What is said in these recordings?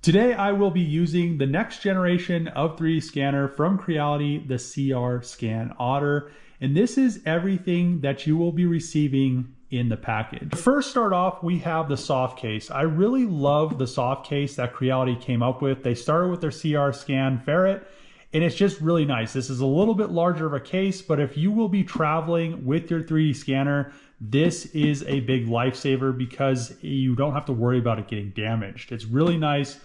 Today I will be using the next generation of 3D scanner from Creality, the CR-Scan Otter, and this is everything that you will be receiving in the package. To first start off, we have the soft case. I really love the soft case that Creality came up with. They started with their CR-Scan Ferret, and it's just really nice. This is a little bit larger of a case, but if you will be traveling with your 3D scanner, this is a big lifesaver because you don't have to worry about it getting damaged. It's really nice,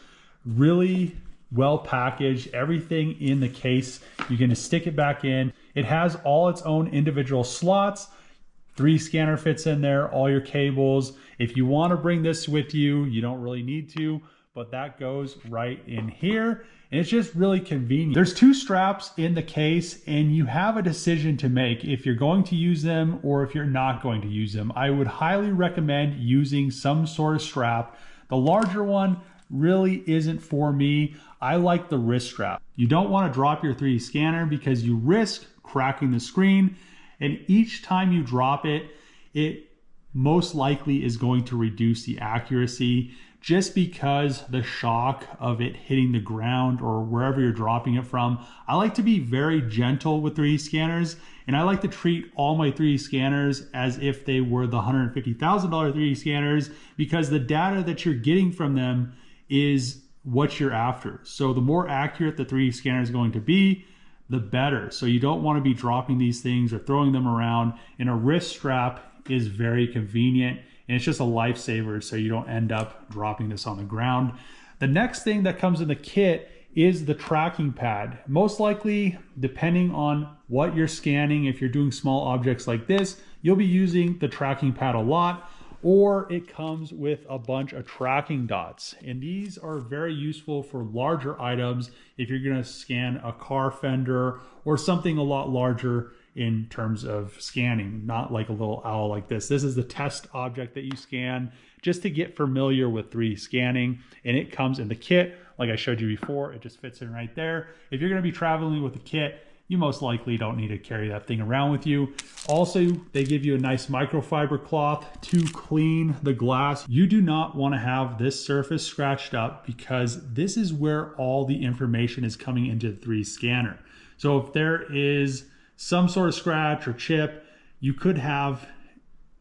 really well packaged, everything in the case. You can just stick it back in. It has all its own individual slots. 3D scanner fits in there, all your cables. If you want to bring this with you, you don't really need to, but that goes right in here. And it's just really convenient. There's two straps in the case and you have a decision to make if you're going to use them or if you're not going to use them. I would highly recommend using some sort of strap. The larger one really isn't for me. I like the wrist strap. You don't want to drop your 3D scanner because you risk cracking the screen, and each time you drop it, it most likely is going to reduce the accuracy just because the shock of it hitting the ground or wherever you're dropping it from. I like to be very gentle with 3D scanners, and I like to treat all my 3D scanners as if they were the $150,000 3D scanners, because the data that you're getting from them is what you're after. So the more accurate the 3D scanner is going to be, the better. So you don't want to be dropping these things or throwing them around, and a wrist strap is very convenient, and it's just a lifesaver so you don't end up dropping this on the ground. The next thing that comes in the kit is the tracking pad. Most likely, depending on what you're scanning, if you're doing small objects like this, you'll be using the tracking pad a lot, or it comes with a bunch of tracking dots. And these are very useful for larger items if you're gonna scan a car fender or something a lot larger in terms of scanning, not like a little owl like this. This is the test object that you scan just to get familiar with 3D scanning, and it comes in the kit. Like I showed you before, it just fits in right there. If you're gonna be traveling with a kit, you most likely don't need to carry that thing around with you. Also, they give you a nice microfiber cloth to clean the glass. You do not want to have this surface scratched up because this is where all the information is coming into the 3D scanner. So if there is some sort of scratch or chip, you could have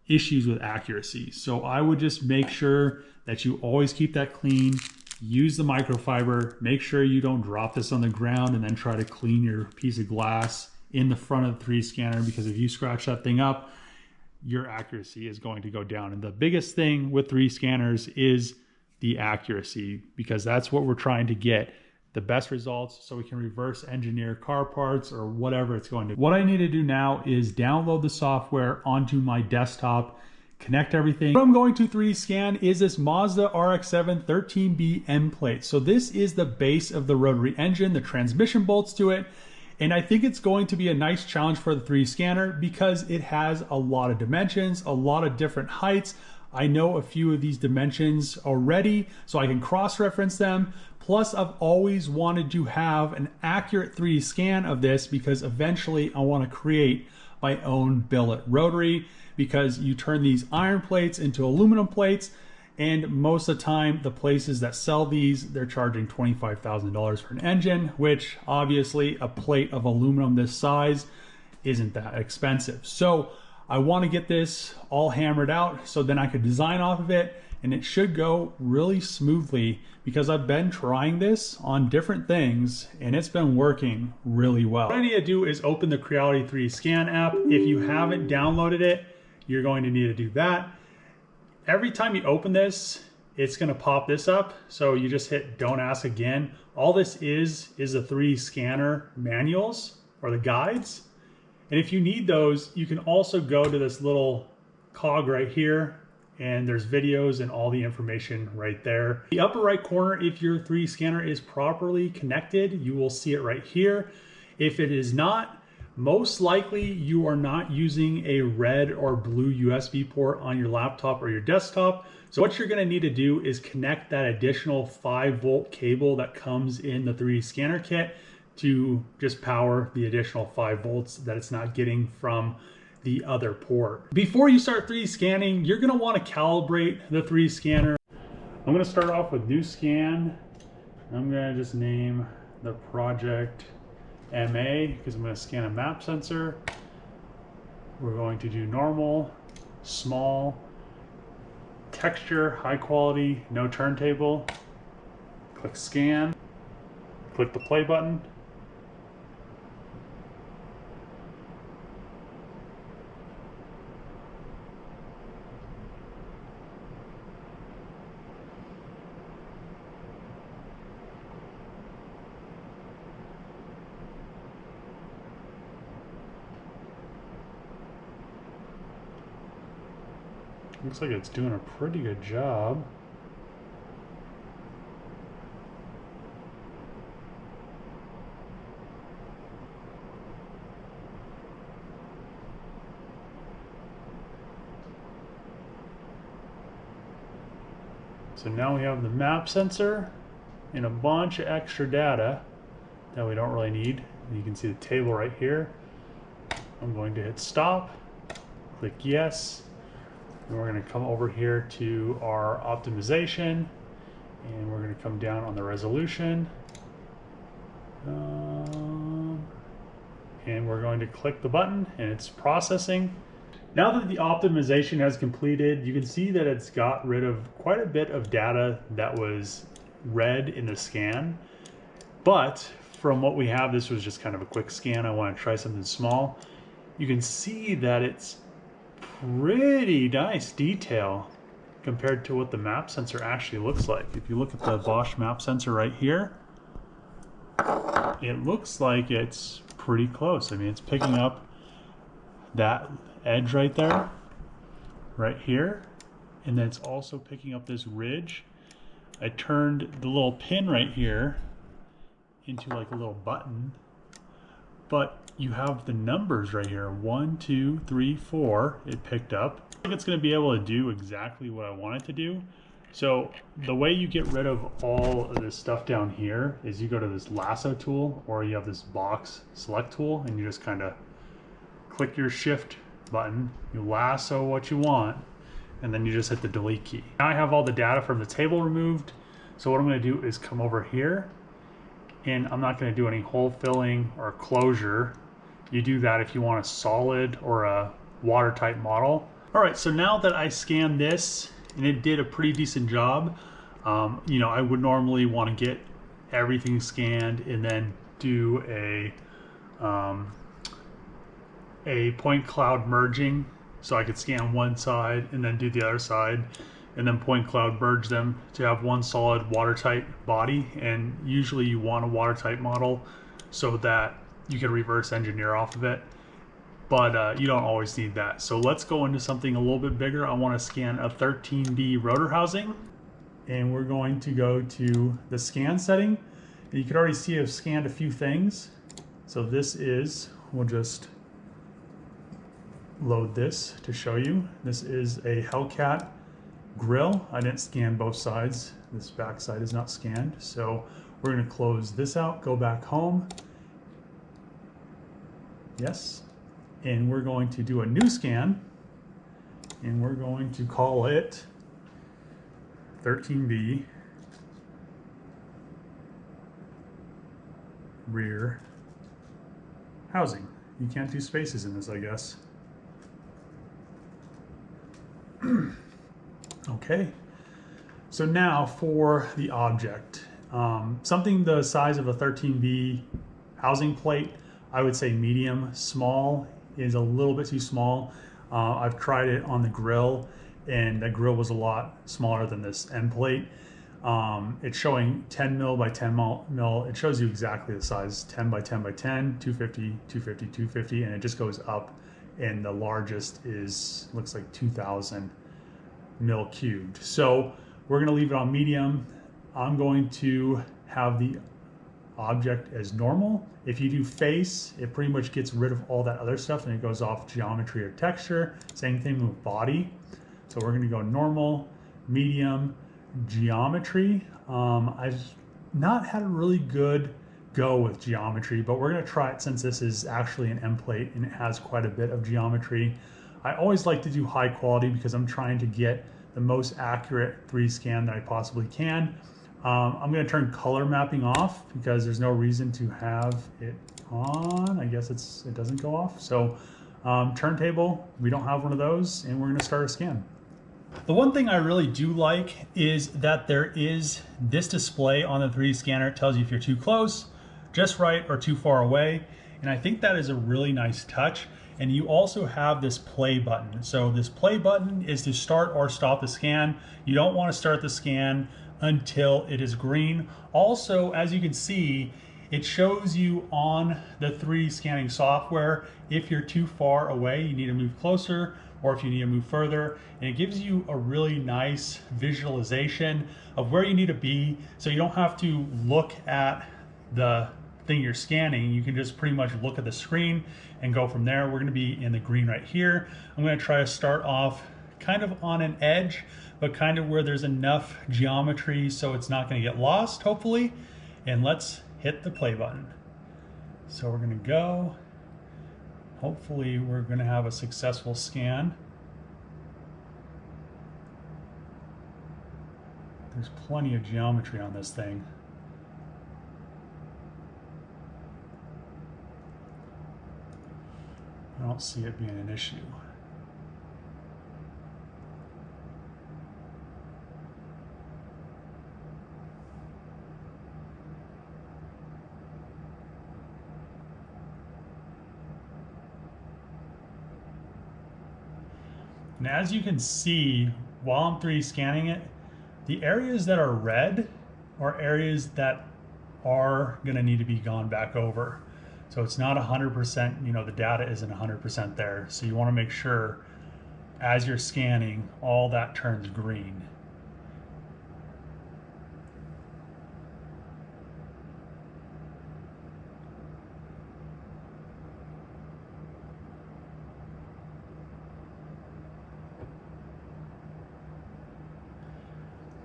issues with accuracy. So I would just make sure that you always keep that clean. Use the microfiber, make sure you don't drop this on the ground and then try to clean your piece of glass in the front of the 3D scanner, because if you scratch that thing up, your accuracy is going to go down. And the biggest thing with 3D scanners is the accuracy, because that's what we're trying to get, the best results, so we can reverse engineer car parts or whatever it's going to. What I need to do now is download the software onto my desktop, connect everything. What I'm going to 3D scan is this Mazda RX-7 13B end plate. So this is the base of the rotary engine, the transmission bolts to it. And I think it's going to be a nice challenge for the 3D scanner because it has a lot of dimensions, a lot of different heights. I know a few of these dimensions already, so I can cross-reference them. Plus, I've always wanted to have an accurate 3D scan of this because eventually I want to create my own billet rotary, because you turn these iron plates into aluminum plates, and most of the time the places that sell these, they're charging $25,000 for an engine, which obviously a plate of aluminum this size isn't that expensive. So I want to get this all hammered out so then I could design off of it, and it should go really smoothly because I've been trying this on different things and it's been working really well. What I need to do is open the Creality 3D Scan app. If you haven't downloaded it, you're going to need to do that. Every time you open this, it's going to pop this up. So you just hit don't ask again. All this is the 3D scanner manuals or the guides. And if you need those, you can also go to this little cog right here, and there's videos and all the information right there. The upper right corner, if your 3D scanner is properly connected, you will see it right here. If it is not, most likely you are not using a red or blue USB port on your laptop or your desktop. So what you're gonna need to do is connect that additional 5-volt cable that comes in the 3D scanner kit to just power the additional 5 volts that it's not getting from the other port. Before you start 3D scanning, you're gonna wanna calibrate the 3D scanner. I'm gonna start off with new scan, I'm gonna just name the project MA because I'm gonna scan a map sensor. We're going to do normal, small, texture, high quality, no turntable. Click scan, click the play button. Looks like it's doing a pretty good job. So now we have the map sensor and a bunch of extra data that we don't really need. You can see the table right here. I'm going to hit stop, click yes. And we're going to come over here to our optimization, and we're going to come down on the resolution, and we're going to click the button, and it's processing. Now that the optimization has completed, you can see that it's got rid of quite a bit of data that was read in the scan, but from what we have, this was just kind of a quick scan. I want to try something small. You can see that it's pretty nice detail compared to what the map sensor actually looks like. If you look at the Bosch map sensor right here, it looks like it's pretty close. I mean, it's picking up that edge right there, right here, and then it's also picking up this ridge. I turned the little pin right here into like a little button, but you have the numbers right here, 1, 2, 3, 4, it picked up. I think it's gonna be able to do exactly what I want it to do. So the way you get rid of all of this stuff down here is you go to this lasso tool, or you have this box select tool, and you just kind of click your shift button, you lasso what you want, and then you just hit the delete key. Now I have all the data from the table removed. So what I'm gonna do is come over here, and I'm not gonna do any hole filling or closure. You do that if you want a solid or a watertight model. All right, so now that I scanned this and it did a pretty decent job, you know, I would normally want to get everything scanned and then do a point cloud merging, so I could scan one side and then do the other side, and then point cloud merge them to have one solid watertight body. And usually you want a watertight model so that you can reverse engineer off of it, but you don't always need that. So let's go into something a little bit bigger. I want to scan a 13B rotor housing, and we're going to go to the scan setting. And you can already see I've scanned a few things. So this is, we'll just load this to show you. This is a Hellcat grill. I didn't scan both sides. This back side is not scanned. So we're going to close this out, go back home. Yes. And we're going to do a new scan, and we're going to call it 13B rear housing. You can't do spaces in this, I guess. Okay, so now for the object. Something the size of a 13B housing plate, I would say medium. Small is a little bit too small. I've tried it on the grill, and the grill was a lot smaller than this end plate. It's showing 10 mil by 10 mil. It shows you exactly the size, 10 by 10 by 10, 250, 250, 250, and it just goes up. And the largest is, looks like 2000 mil cubed. So we're gonna leave it on medium. I'm going to have the object as normal. If you do face, it pretty much gets rid of all that other stuff and it goes off geometry or texture. Same thing with body. So we're gonna go normal, medium, geometry. I've not had a really good go with geometry, but we're gonna try it since this is actually an M plate and it has quite a bit of geometry. I always like to do high quality because I'm trying to get the most accurate 3D scan that I possibly can. I'm going to turn color mapping off because there's no reason to have it on. I guess it doesn't go off. So turntable, we don't have one of those, and we're going to start a scan. The one thing I really do like is that there is this display on the 3D scanner. It tells you if you're too close, just right, or too far away. And I think that is a really nice touch. And you also have this play button. So this play button is to start or stop the scan. You don't want to start the scan until it is green. Also, as you can see, it shows you on the 3D scanning software if you're too far away, you need to move closer, or if you need to move further. And it gives you a really nice visualization of where you need to be, so you don't have to look at the thing you're scanning. You can just pretty much look at the screen and go from there. We're going to be in the green right here. I'm going to try to start off kind of on an edge, but kind of where there's enough geometry so it's not going to get lost, hopefully. And let's hit the play button. So we're going to go. Hopefully we're going to have a successful scan. There's plenty of geometry on this thing. I don't see it being an issue. And as you can see, while I'm 3D scanning it, the areas that are red are areas that are going to need to be gone back over. So it's not 100%, the data isn't 100% there. So you want to make sure as you're scanning, all that turns green.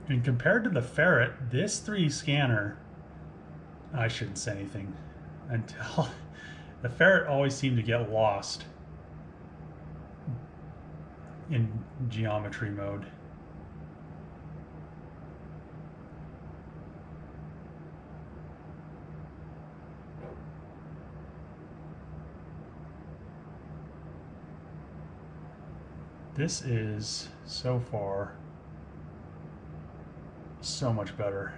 And compared to the Ferret, this 3D scanner, I shouldn't say anything until the Ferret always seemed to get lost in geometry mode. This is so far so much better.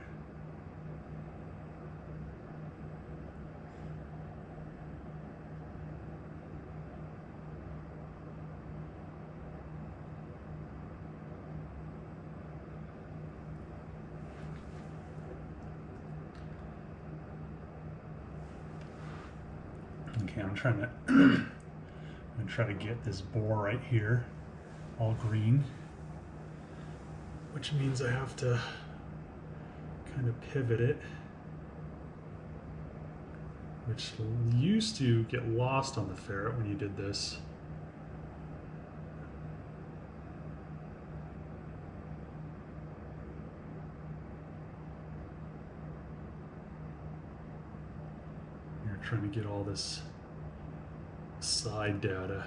Okay, I'm trying to get this bore right here all green, which means I have to kind of pivot it, which used to get lost on the Ferret when you did this. You're trying to get all this side data.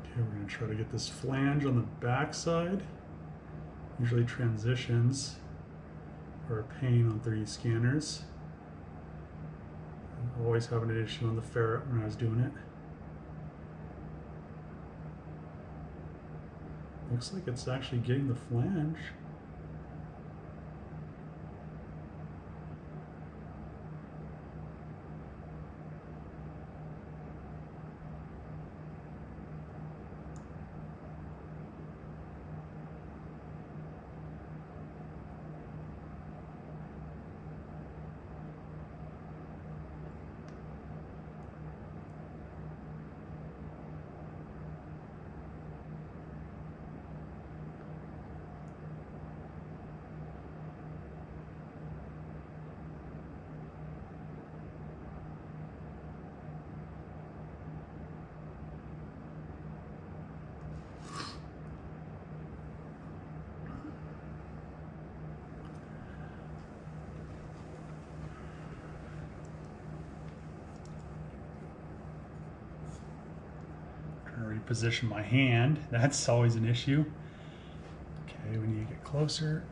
Okay, we're going to try to get this flange on the back side. Usually transitions are a pain on 3D scanners. I'm always having an issue on the Ferret when I was doing it. Looks like it's actually getting the flange. position my hand. That's always an issue. Okay, we need to get closer.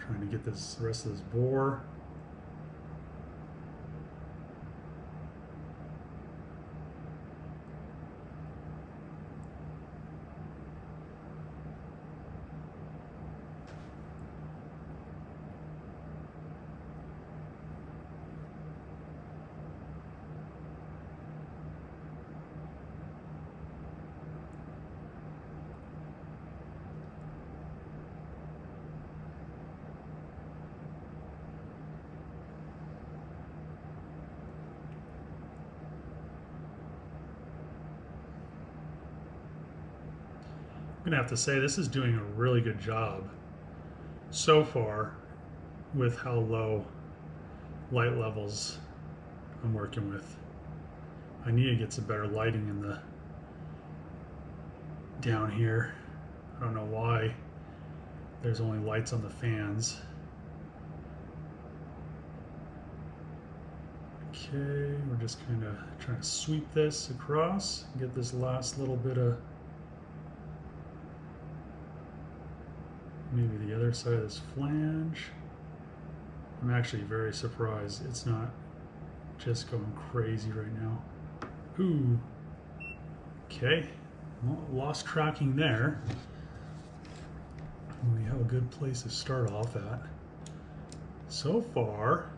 Trying to get this the rest of this bore. I'm gonna have to say this is doing a really good job so far with how low light levels I'm working with. I need to get some better lighting in the down here. I don't know why there's only lights on the fans. Okay, we're just kind of trying to sweep this across and get this last little bit of maybe the other side of this flange. I'm actually very surprised it's not just going crazy right now. Ooh. Okay. Well, lost tracking there. We have a good place to start off at. So far,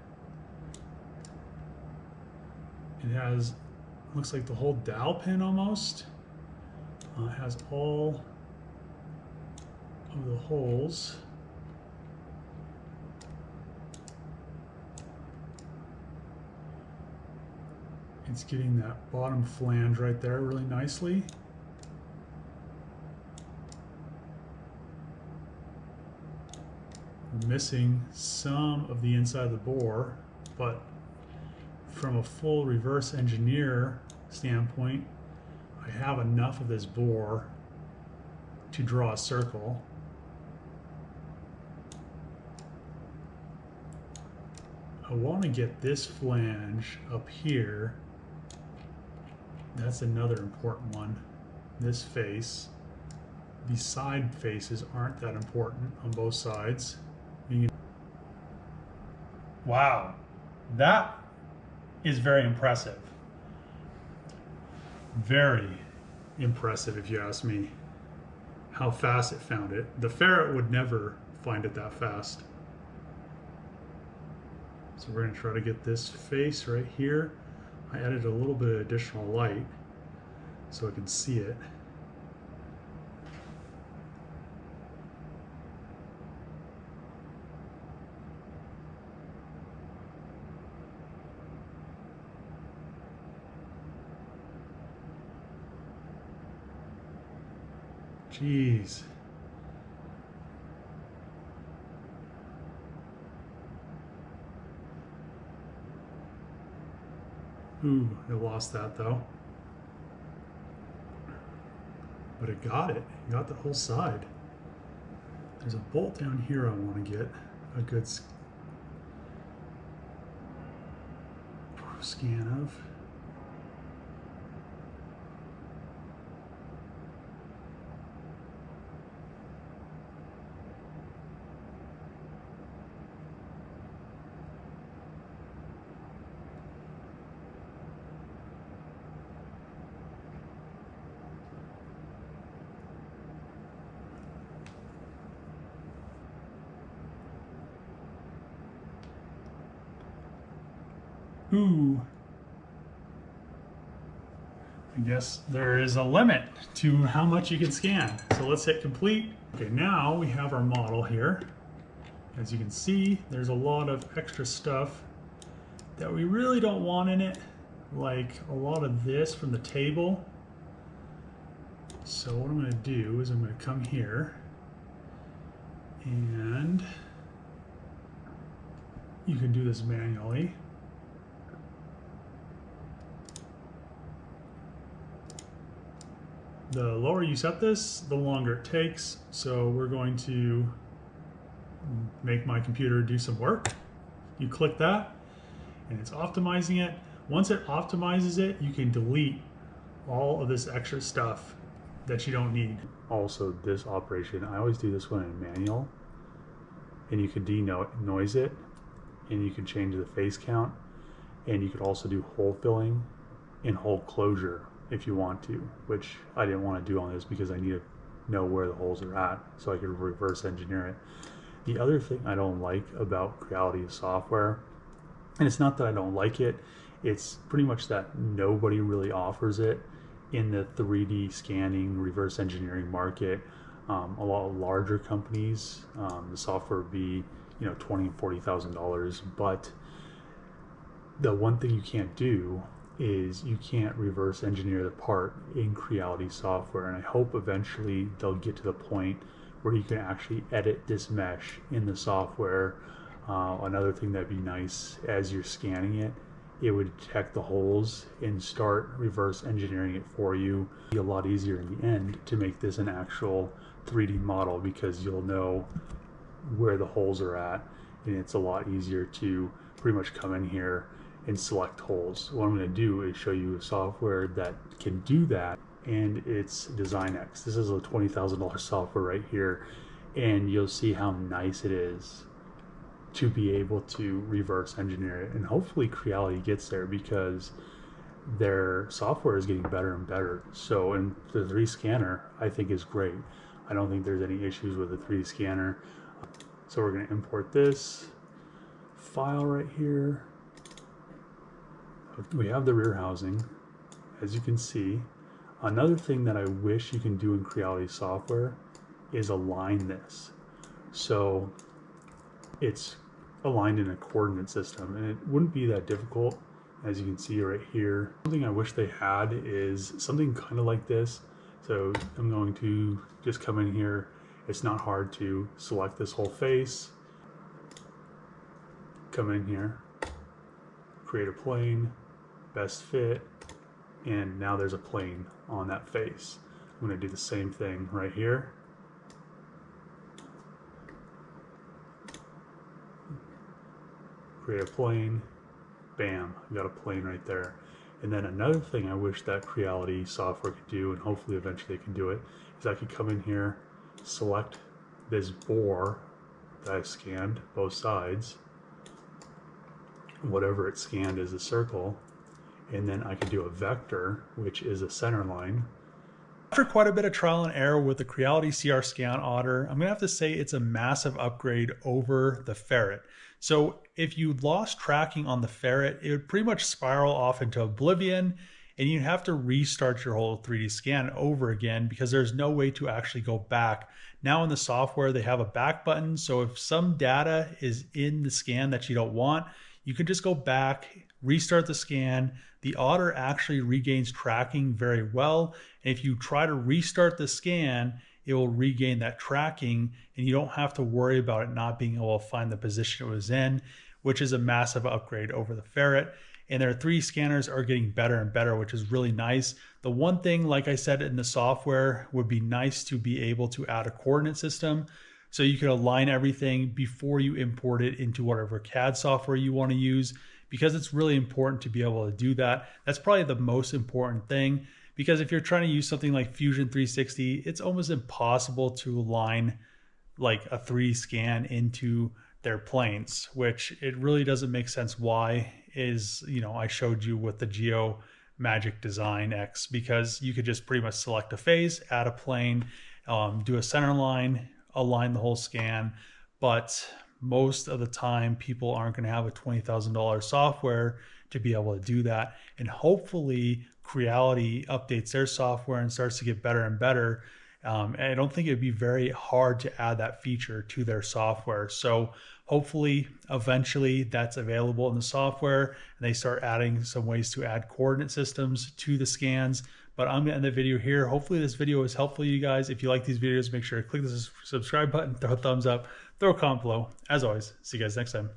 it has, looks like the whole dowel pin almost. It has all of the holes. It's getting that bottom flange right there really nicely. We're missing some of the inside of the bore, but from a full reverse engineer standpoint, I have enough of this bore to draw a circle. I want to get this flange up here. That's another important one. This face. These side faces aren't that important on both sides. Wow, that is very impressive. Very impressive if you ask me, how fast it found it. The Ferret would never find it that fast. So we're going to try to get this face right here. I added a little bit of additional light so I can see it. Jeez. Ooh, I lost that though. But it got it. It got the whole side. There's a bolt down here I want to get a good scan of. Ooh. I guess there is a limit to how much you can scan. So let's hit complete. Okay, now we have our model here. As you can see, there's a lot of extra stuff that we really don't want in it, like a lot of this from the table. So what I'm going to do is I'm going to come here and you can do this manually. The lower you set this, the longer it takes. So we're going to make my computer do some work. You click that and it's optimizing it. Once it optimizes it, you can delete all of this extra stuff that you don't need. Also, this operation, I always do this one in manual, and you can denoise it, and you can change the face count, and you could also do hole filling and hole closure if you want to, which I didn't want to do on this because I need to know where the holes are at so I could reverse engineer it. The other thing I don't like about Creality software, and it's not that I don't like it, it's pretty much that nobody really offers it in the 3D scanning reverse engineering market. A lot of larger companies, the software would be $20,000 and $40,000, but the one thing you can't do is you can't reverse engineer the part in Creality software, and I hope eventually they'll get to the point where you can actually edit this mesh in the software. Another thing that'd be nice, as you're scanning it, it would detect the holes and start reverse engineering it for you. It'll be a lot easier in the end to make this an actual 3D model because you'll know where the holes are at, and it's a lot easier to pretty much come in here and select holes. What I'm going to do is show you a software that can do that, and it's DesignX. This is a $20,000 software right here, and you'll see how nice it is to be able to reverse engineer it. And hopefully Creality gets there because their software is getting better and better. So, and the 3D scanner I think is great. I don't think there's any issues with the 3D scanner. So we're going to import this file right here. We have the rear housing, as you can see. Another thing that I wish you can do in Creality software is align this. So it's aligned in a coordinate system, and it wouldn't be that difficult, as you can see right here. Something I wish they had is something kind of like this. So I'm going to just come in here. It's not hard to select this whole face, come in here, create a plane, best fit, and now there's a plane on that face. I'm going to do the same thing right here. Create a plane, bam, I got a plane right there. And then another thing I wish that Creality software could do, and hopefully eventually it can do it, is I could come in here, select this bore that I scanned, both sides, whatever it scanned is a circle, and then I could do a vector, which is a center line. After quite a bit of trial and error with the Creality CR-Scan Otter, I'm gonna have to say it's a massive upgrade over the Ferret. So if you lost tracking on the Ferret, it would pretty much spiral off into oblivion, and you'd have to restart your whole 3D scan over again because there's no way to actually go back. Now in the software, they have a back button. So if some data is in the scan that you don't want, you can just go back, restart the scan. The Otter actually regains tracking very well. And if you try to restart the scan, it will regain that tracking, and you don't have to worry about it not being able to find the position it was in, which is a massive upgrade over the Ferret. And their 3D scanners are getting better and better, which is really nice. The one thing, like I said, in the software would be nice to be able to add a coordinate system so you can align everything before you import it into whatever CAD software you want to use, because it's really important to be able to do that. That's probably the most important thing, because if you're trying to use something like Fusion 360, it's almost impossible to align like a 3D scan into their planes, which it really doesn't make sense. Why is, I showed you with the Geo Magic Design X, because you could just pretty much select a face, add a plane, do a center line, align the whole scan. But most of the time, people aren't going to have a $20,000 software to be able to do that. And hopefully Creality updates their software and starts to get better and better. And I don't think it'd be very hard to add that feature to their software. So hopefully eventually that's available in the software, and they start adding some ways to add coordinate systems to the scans. But I'm gonna end the video here. Hopefully this video is helpful to you guys. If you like these videos, make sure to click the subscribe button, throw a thumbs up, throw a comment below. As always, see you guys next time.